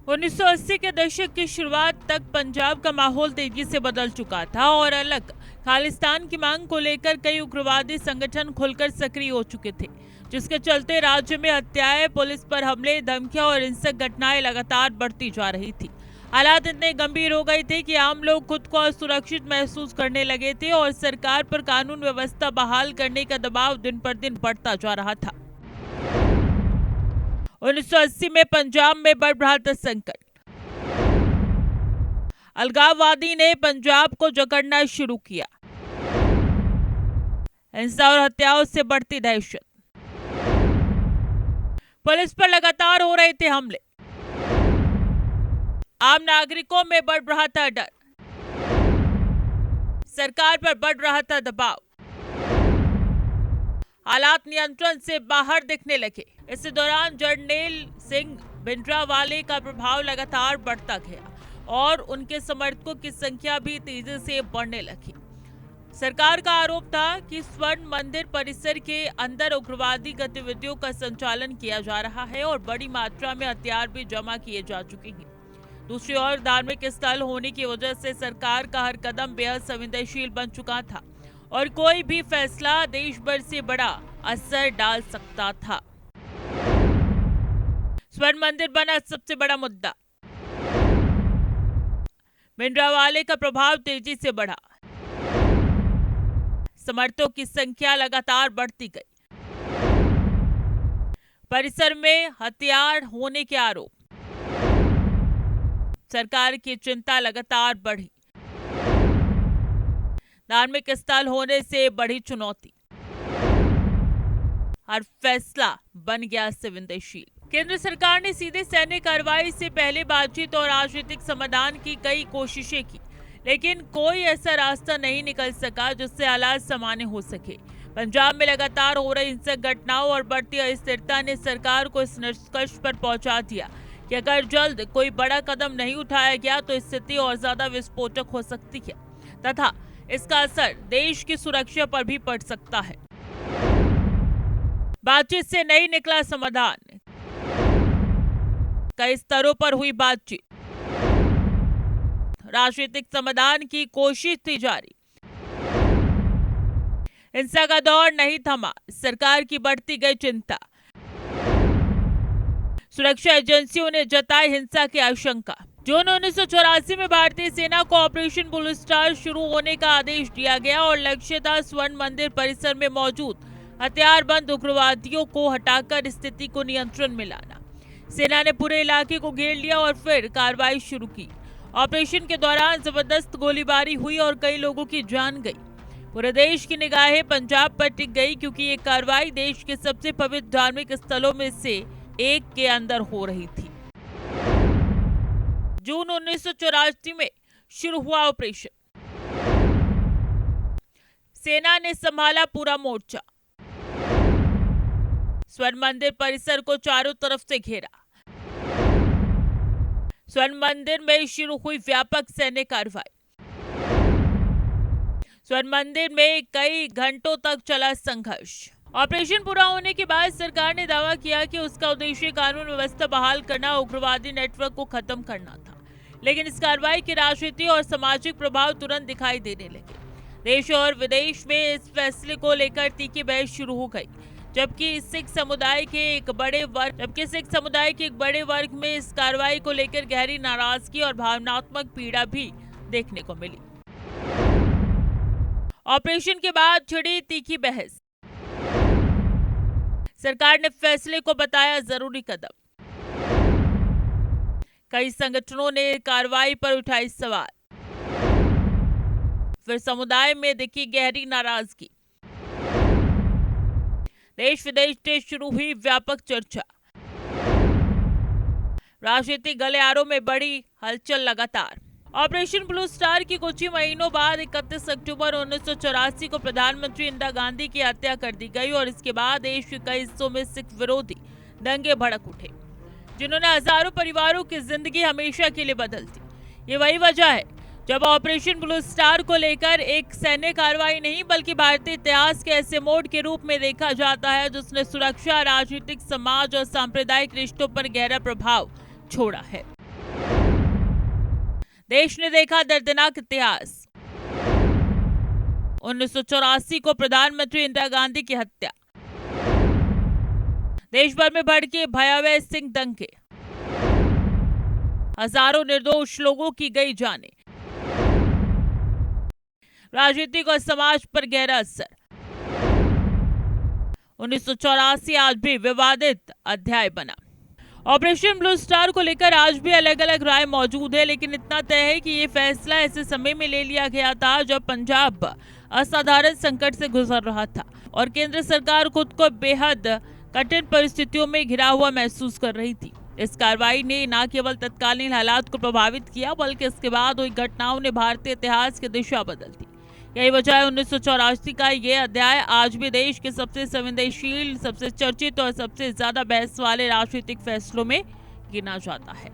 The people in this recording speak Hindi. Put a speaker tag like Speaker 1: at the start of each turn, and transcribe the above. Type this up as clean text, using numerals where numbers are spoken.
Speaker 1: 1980 के दशक की शुरुआत तक पंजाब का माहौल तेजी से बदल चुका था और अलग खालिस्तान की मांग को लेकर कई उग्रवादी संगठन खुलकर सक्रिय हो चुके थे, जिसके चलते राज्य में हत्याएं, पुलिस पर हमले, धमकियां और हिंसक घटनाएं लगातार बढ़ती जा रही थी। हालात इतने गंभीर हो गए थे कि आम लोग खुद को असुरक्षित महसूस करने लगे थे और सरकार पर कानून व्यवस्था बहाल करने का दबाव दिन पर दिन बढ़ता जा रहा था। 1980 में पंजाब में बढ़ रहा था संकट। अलगाववादी ने पंजाब को जकड़ना शुरू किया। हिंसा और हत्याओं से बढ़ती दहशत। पुलिस पर लगातार हो रहे थे हमले। आम नागरिकों में बढ़ रहा था डर। सरकार पर बढ़ रहा था दबाव। हालात नियंत्रण से बाहर दिखने लगे। इस दौरान जरनैल सिंह भिंडरावाले का प्रभाव लगातार बढ़ता गया और उनके समर्थकों की संख्या भी तेजी से बढ़ने लगी। सरकार का आरोप था कि स्वर्ण मंदिर परिसर के अंदर उग्रवादी गतिविधियों का संचालन किया जा रहा है और बड़ी मात्रा में हथियार भी जमा किए जा चुके हैं। दूसरी ओर धार्मिक स्थल होने की वजह से सरकार का हर कदम बेहद संवेदनशील बन चुका था और कोई भी फैसला देश भर से बड़ा असर डाल सकता था। स्वर्ण मंदिर बना सबसे बड़ा मुद्दा। भिंडरावाले का प्रभाव तेजी से बढ़ा। समर्थकों की संख्या लगातार बढ़ती गई। परिसर में हथियार होने के आरोप। सरकार की चिंता लगातार बढ़ी। धार्मिक स्थल होने से बड़ी चुनौती। हर फैसला बन गया संवेदनशील। केंद्र सरकार ने सीधे सैन्य कार्रवाई से पहले बातचीत और राजनीतिक समाधान की कई कोशिशें की, लेकिन कोई ऐसा रास्ता नहीं निकल सका जिससे हालात सामान्य हो सके। पंजाब में लगातार हो रही हिंसक घटनाओं और बढ़ती अस्थिरता ने सरकार को इस निष्कर्ष पर पहुंचा दिया कि अगर जल्द कोई बड़ा कदम नहीं उठाया गया तो स्थिति और ज्यादा विस्फोटक हो सकती है तथा इसका असर देश की सुरक्षा पर भी पड़ सकता है। बातचीत से नहीं निकला समाधान। कई स्तरों पर हुई बातचीत। राजनीतिक समाधान की कोशिश थी जारी। हिंसा का दौर नहीं थमा। सरकार की बढ़ती गई चिंता। सुरक्षा एजेंसियों ने जताई हिंसा की आशंका। जून 1984 में भारतीय सेना को ऑपरेशन ब्लू स्टार शुरू होने का आदेश दिया गया और लक्ष्य था स्वर्ण मंदिर परिसर में मौजूद हथियारबंद उग्रवादियों को हटाकर स्थिति को नियंत्रण में लाना। सेना ने पूरे इलाके को घेर लिया और फिर कार्रवाई शुरू की। ऑपरेशन के दौरान जबरदस्त गोलीबारी हुई और कई लोगों की जान गई। पूरे देश की निगाहें पंजाब पर टिक गई क्योंकि ये कार्रवाई देश के सबसे पवित्र धार्मिक स्थलों में से एक के अंदर हो रही थी। जून 1984 में शुरू हुआ ऑपरेशन। सेना ने संभाला पूरा मोर्चा। स्वर्ण मंदिर परिसर को चारों तरफ से घेरा। स्वर्ण मंदिर में शुरू हुई व्यापक सैन्य कार्रवाई। स्वर्ण मंदिर में कई घंटों तक चला संघर्ष। ऑपरेशन पूरा होने के बाद सरकार ने दावा किया कि उसका उद्देश्य कानून व्यवस्था बहाल करना, उग्रवादी नेटवर्क को खत्म करना था, लेकिन इस कार्रवाई के राजनीतिक और सामाजिक प्रभाव तुरंत दिखाई देने लगे। देश और विदेश में इस फैसले को लेकर तीखी बहस शुरू हो गई, जबकि सिख समुदाय के एक बड़े वर्ग में इस कार्रवाई को लेकर गहरी नाराजगी और भावनात्मक पीड़ा भी देखने को मिली। ऑपरेशन के बाद छिड़ी तीखी बहस। सरकार ने फैसले को बताया जरूरी कदम। कई संगठनों ने कार्रवाई पर उठाई सवाल। फिर समुदाय में दिखी गहरी नाराजगी। देश विदेश से शुरू हुई व्यापक चर्चा। राजनीतिक गलियारों में बड़ी हलचल लगातार। ऑपरेशन ब्लू स्टार की कुछ ही महीनों बाद 31 अक्टूबर 1984 को प्रधानमंत्री इंदिरा गांधी की हत्या कर दी गई और इसके बाद देश के कई हिस्सों में सिख विरोधी दंगे भड़क उठे, जिन्होंने हजारों परिवारों की जिंदगी हमेशा के लिए बदल दी। ये वही वजह है जब ऑपरेशन ब्लू स्टार को लेकर एक सैन्य कार्रवाई नहीं बल्कि भारतीय इतिहास के ऐसे मोड़ के रूप में देखा जाता है जिसने सुरक्षा, राजनीतिक, समाज और सांप्रदायिक रिश्तों पर गहरा प्रभाव छोड़ा है। देश ने देखा दर्दनाक इतिहास। 1984 को प्रधानमंत्री इंदिरा गांधी की हत्या। देश भर में भड़के भयावह सिंह दंगे। हजारों निर्दोष लोगों की गई जानें। राजनीतिक और समाज पर गहरा असर। 1984 आज भी विवादित अध्याय बना। ऑपरेशन ब्लू स्टार को लेकर आज भी अलग अलग राय मौजूद है, लेकिन इतना तय है कि ये फैसला ऐसे समय में ले लिया गया था जब पंजाब असाधारण संकट से गुजर रहा था और केंद्र सरकार खुद को बेहद कठिन परिस्थितियों में घिरा हुआ महसूस कर रही थी। इस कार्रवाई ने न केवल तत्कालीन हालात को प्रभावित किया, बल्कि इसके बाद हुई घटनाओं ने भारतीय इतिहास की दिशा बदल दी। यही वजह है 1984 का ये अध्याय आज भी देश के सबसे संवेदनशील, सबसे चर्चित और सबसे ज्यादा बहस वाले राजनीतिक फैसलों में गिना जाता है।